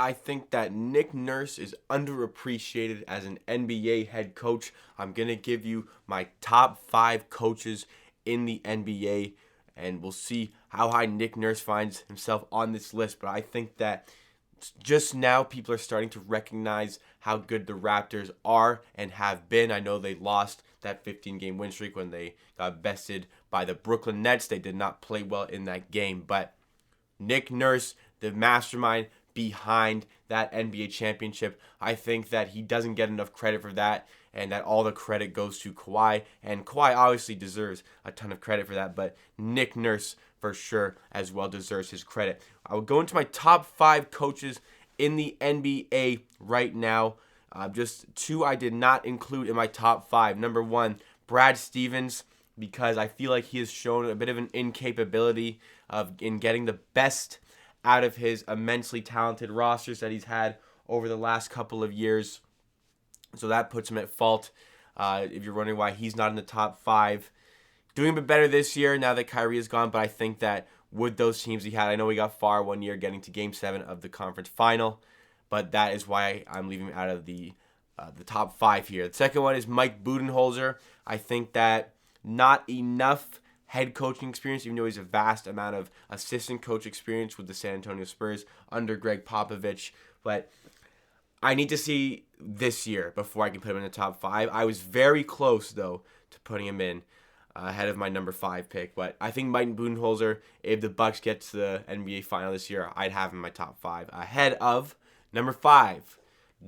I think that Nick Nurse is underappreciated as an NBA head coach. I'm going to give you my top 5 coaches in the NBA, and we'll see how high Nick Nurse finds himself on this list. But I think that just now people are starting to recognize how good the Raptors are and have been. I know they lost that 15-game win streak when they got bested by the Brooklyn Nets. They did not play well in that game, but Nick Nurse, the mastermind behind that NBA championship, I think that he doesn't get enough credit for that, and that all the credit goes to Kawhi. And Kawhi obviously deserves a ton of credit for that, but Nick Nurse for sure as well deserves his credit. I will go into my top 5 coaches in the NBA right now. Just 2 I did not include in my top 5. Number 1, Brad Stevens, because I feel like he has shown a bit of an incapability in getting the best out of his immensely talented rosters that he's had over the last couple of years. So that puts him at fault. If you're wondering why he's not in the top 5. Doing a bit better this year now that Kyrie is gone, but I think that with those teams he had, I know he got far one year getting to Game 7 of the conference final, but that is why I'm leaving him out of the top 5 here. The second one is Mike Budenholzer. I think that not enough head coaching experience, even though he's a vast amount of assistant coach experience with the San Antonio Spurs under Gregg Popovich. But I need to see this year before I can put him in the top 5. I was very close, though, to putting him in ahead of my number 5 pick. But I think Mike Budenholzer, if the Bucks get to the NBA final this year, I'd have him in my top 5. Ahead of number 5,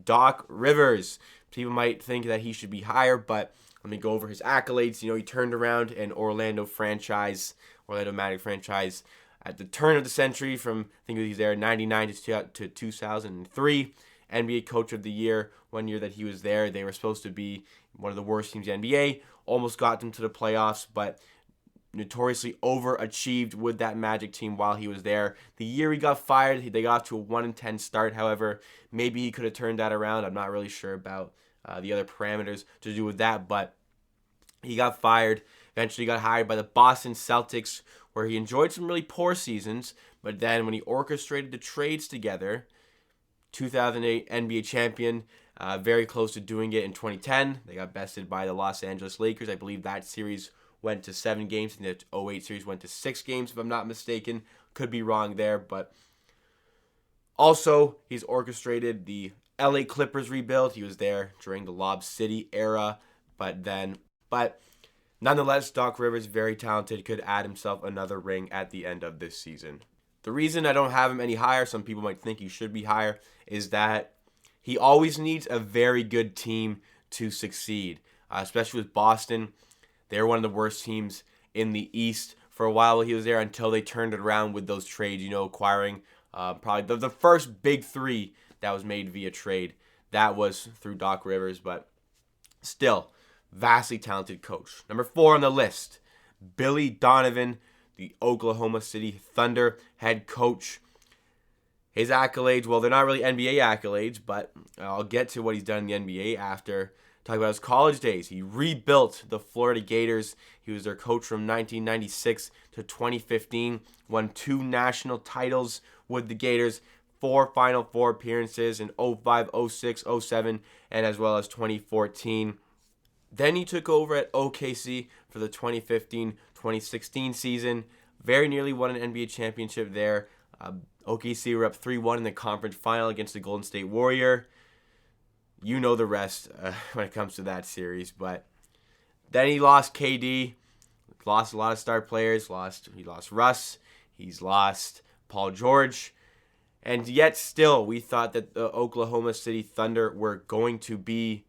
Doc Rivers. People might think that he should be higher, but let me go over his accolades. He turned around an Orlando Magic franchise at the turn of the century from, I think he was there, 99 to 2003. NBA Coach of the Year, one year that he was there. They were supposed to be one of the worst teams in the NBA. Almost got them to the playoffs, but notoriously overachieved with that Magic team while he was there. The year he got fired, they got off to a 1-10 start. However, maybe he could have turned that around. I'm not really sure about the other parameters to do with that, but he got fired. Eventually got hired by the Boston Celtics, where he enjoyed some really poor seasons, but then when he orchestrated the trades together, 2008 NBA champion, very close to doing it in 2010. They got bested by the Los Angeles Lakers. I believe that series went to 7 games, and the 08 series went to 6 games, if I'm not mistaken. Could be wrong there, but also he's orchestrated the LA Clippers rebuild. He was there during the Lob City era, but nonetheless, Doc Rivers, very talented, could add himself another ring at the end of this season. The reason I don't have him any higher, some people might think he should be higher, is that he always needs a very good team to succeed, especially with Boston. They're one of the worst teams in the East for a while he was there until they turned it around with those trades, acquiring probably the first big 3 that was made via trade. That was through Doc Rivers, but still, vastly talented coach. Number 4 on the list, Billy Donovan, the Oklahoma City Thunder head coach. His accolades, well, they're not really NBA accolades, but I'll get to what he's done in the NBA after talking about his college days. He rebuilt the Florida Gators. He was their coach from 1996 to 2015, won 2 national titles with the Gators, 4 Final Four appearances in 05, 06, 07, and as well as 2014. Then he took over at OKC for the 2015-2016 season. Very nearly won an NBA championship there. OKC were up 3-1 in the conference final against the Golden State Warrior. You know the rest when it comes to that series. But then he lost KD. Lost a lot of star players. He lost Russ. He's lost Paul George. And yet still, we thought that the Oklahoma City Thunder were going to be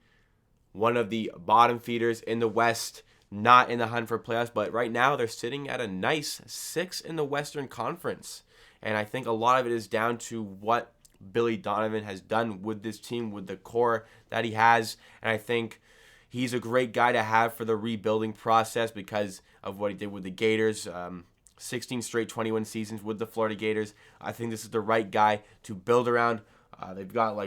one of the bottom feeders in the West, not in the hunt for playoffs, but right now they're sitting at a nice 6 in the Western Conference. And I think a lot of it is down to what Billy Donovan has done with this team, with the core that he has. And I think he's a great guy to have for the rebuilding process because of what he did with the Gators. 16 straight 21 seasons with the Florida Gators. I think this is the right guy to build around. They've got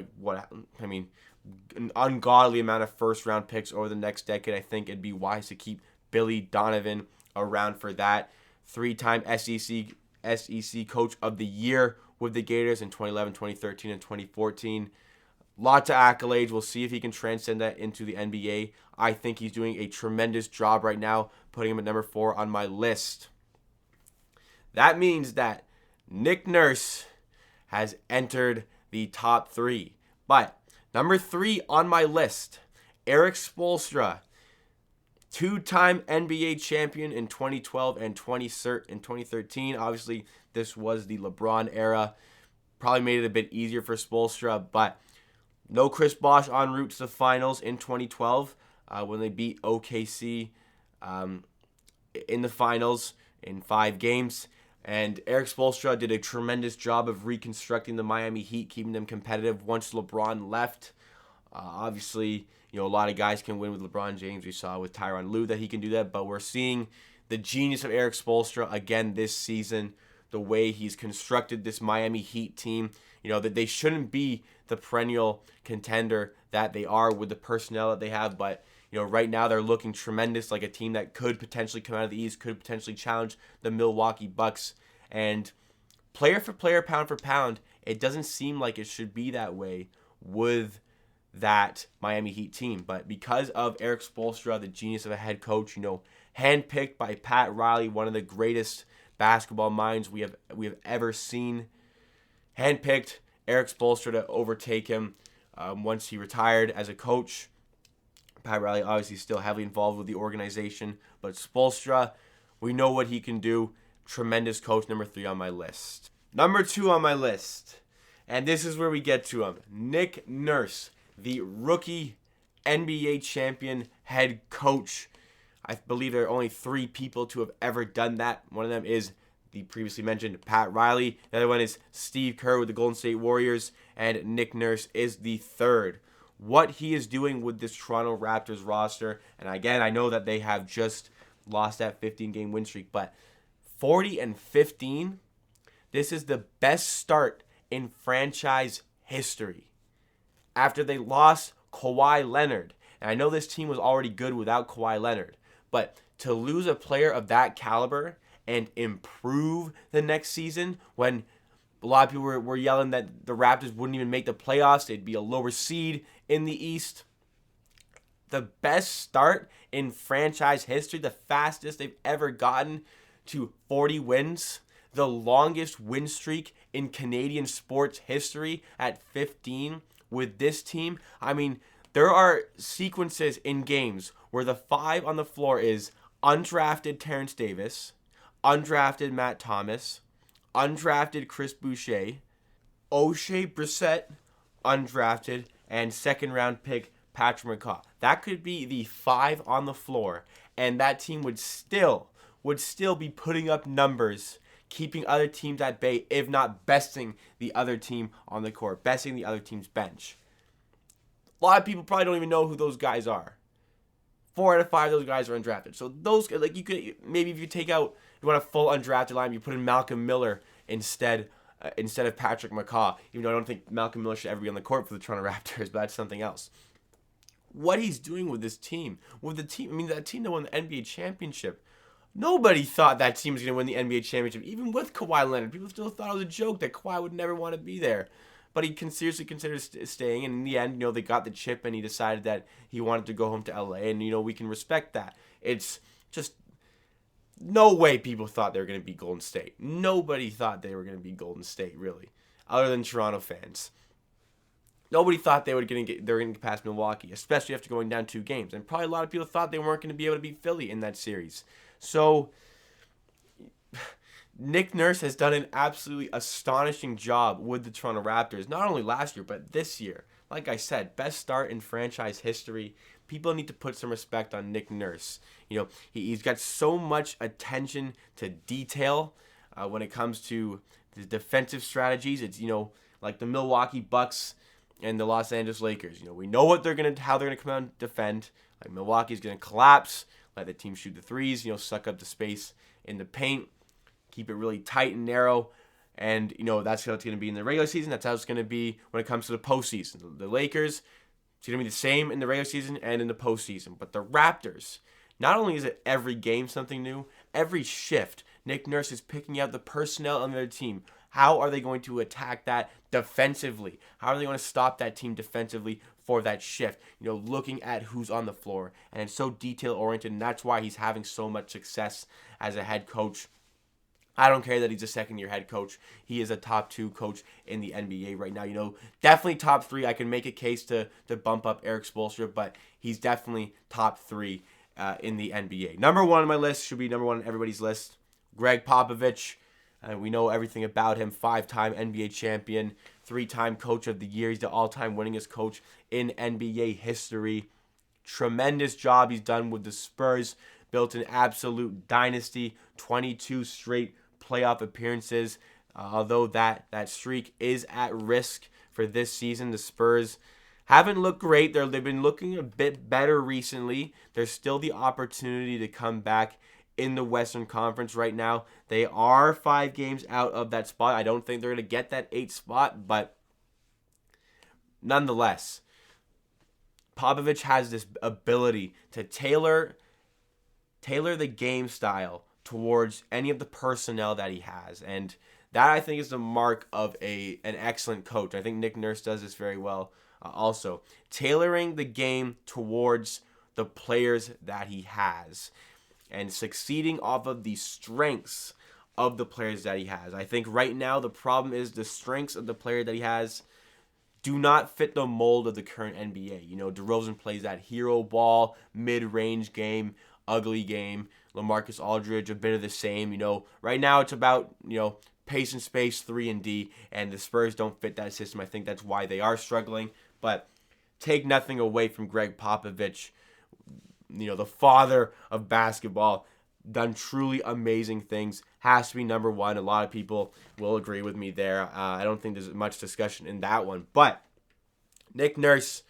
an ungodly amount of first-round picks over the next decade. I think it'd be wise to keep Billy Donovan around for that. 3-time SEC Coach of the Year with the Gators in 2011, 2013, and 2014. Lots of accolades. We'll see if he can transcend that into the NBA. I think he's doing a tremendous job right now, putting him at number 4 on my list. That means that Nick Nurse has entered the top 3. But number 3 on my list, Erik Spoelstra, 2-time NBA champion in 2012 and 2013. Obviously, this was the LeBron era. Probably made it a bit easier for Spoelstra, but no Chris Bosh en route to the finals in 2012 when they beat OKC in the finals in 5 games. And Erik Spoelstra did a tremendous job of reconstructing the Miami Heat, keeping them competitive once LeBron left. Obviously, a lot of guys can win with LeBron James. We saw with Tyronn Lue that he can do that, but we're seeing the genius of Erik Spoelstra again this season, the way he's constructed this Miami Heat team. That they shouldn't be the perennial contender that they are with the personnel that they have, but right now they're looking tremendous, like a team that could potentially come out of the East, could potentially challenge the Milwaukee Bucks. And player for player, pound for pound, it doesn't seem like it should be that way with that Miami Heat team. But because of Erik Spoelstra, the genius of a head coach, handpicked by Pat Riley, one of the greatest basketball minds we have ever seen, handpicked Erik Spoelstra to overtake him once he retired as a coach. Pat Riley obviously still heavily involved with the organization, but Spoelstra, we know what he can do. Tremendous coach, number 3 on my list. Number 2 on my list, and this is where we get to him, Nick Nurse, the rookie NBA champion head coach. I believe there are only 3 people to have ever done that. One of them is the previously mentioned Pat Riley. The other one is Steve Kerr with the Golden State Warriors, and Nick Nurse is the third. What he is doing with this Toronto Raptors roster, and again, I know that they have just lost that 15-game win streak, but 40-15, this is the best start in franchise history. After they lost Kawhi Leonard, and I know this team was already good without Kawhi Leonard, but to lose a player of that caliber and improve the next season when a lot of people were yelling that the Raptors wouldn't even make the playoffs, they'd be a lower seed in the East. The best start in franchise history, the fastest they've ever gotten to 40 wins, the longest win streak in Canadian sports history at 15 with this team. I mean, there are sequences in games where the 5 on the floor is undrafted Terrence Davis, undrafted Matt Thomas, undrafted Chris Boucher, O'Shea Brissett, undrafted, and second-round pick Patrick McCaw. That could be the 5 on the floor, and that team would still be putting up numbers, keeping other teams at bay, if not besting the other team on the court, besting the other team's bench. A lot of people probably don't even know who those guys are. 4 out of 5 of those guys are undrafted. So those, like, you could maybe if you take out, you want a full undrafted line, you put in Malcolm Miller instead of Patrick McCaw. Even though I don't think Malcolm Miller should ever be on the court for the Toronto Raptors, but that's something else. What he's doing with this team, that team that won the NBA championship. Nobody thought that team was going to win the NBA championship, even with Kawhi Leonard. People still thought it was a joke that Kawhi would never want to be there. But he seriously considered staying, and in the end, they got the chip, and he decided that he wanted to go home to LA, and, we can respect that. It's just no way people thought they were going to beat Golden State. Nobody thought they were going to beat Golden State, really, other than Toronto fans. Nobody thought they were going to get past Milwaukee, especially after going down 2 games. And probably a lot of people thought they weren't going to be able to beat Philly in that series. So Nick Nurse has done an absolutely astonishing job with the Toronto Raptors, not only last year, but this year. Like I said, best start in franchise history. People need to put some respect on Nick Nurse. He's got so much attention to detail when it comes to the defensive strategies. It's, like the Milwaukee Bucks and the Los Angeles Lakers. We know how they're gonna come out and defend. Like Milwaukee's gonna collapse, let the team shoot the threes, suck up the space in the paint, keep it really tight and narrow, and that's how it's gonna be in the regular season. That's how it's gonna be when it comes to the postseason. The Lakers, it's gonna be the same in the regular season and in the postseason. But the Raptors, not only is it every game something new, every shift, Nick Nurse is picking out the personnel on their team, how are they going to attack that defensively? How are they going to stop that team defensively for that shift? Looking at who's on the floor. And it's so detail-oriented, and that's why he's having so much success as a head coach. I don't care that he's a second-year head coach. He is a top 2 coach in the NBA right now. Definitely top 3. I can make a case to bump up Erik Spoelstra, but he's definitely top 3 in the NBA. Number 1 on my list, should be number 1 on everybody's list, Gregg Popovich. We know everything about him. 5-time NBA champion, 3-time coach of the year. He's the all-time winningest coach in NBA history. Tremendous job he's done with the Spurs. Built an absolute dynasty. 22 straight playoff appearances. Although that streak is at risk for this season, the Spurs haven't looked great. They've been looking a bit better recently. There's still the opportunity to come back in the Western Conference right now. They are 5 games out of that spot. I don't think they're going to get that 8th spot, but nonetheless, Popovich has this ability to tailor the game style towards any of the personnel that he has, and that I think is the mark of an excellent coach. I think Nick Nurse does this very well. Also, tailoring the game towards the players that he has and succeeding off of the strengths of the players that he has. I think right now the problem is the strengths of the player that he has do not fit the mold of the current NBA. DeRozan plays that hero ball, mid-range game, ugly game. LaMarcus Aldridge, a bit of the same. Right now it's about, pace and space, 3 and D, and the Spurs don't fit that system. I think that's why they are struggling. But take nothing away from Gregg Popovich, the father of basketball, done truly amazing things, has to be number 1. A lot of people will agree with me there. I don't think there's much discussion in that one. But Nick Nurse,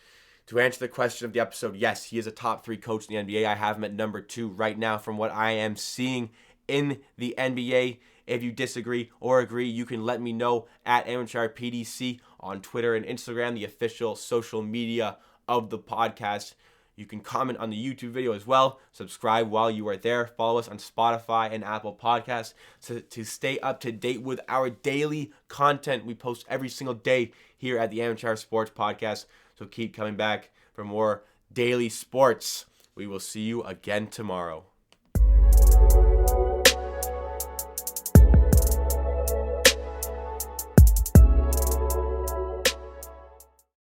to answer the question of the episode, yes, he is a top 3 coach in the NBA. I have him at number 2 right now from what I am seeing in the NBA. If you disagree or agree, you can let me know at AmateurPDC on Twitter and Instagram, the official social media of the podcast. You can comment on the YouTube video as well. Subscribe while you are there. Follow us on Spotify and Apple Podcasts to stay up to date with our daily content. We post every single day here at the Amateur Sports Podcast. So keep coming back for more daily sports. We will see you again tomorrow.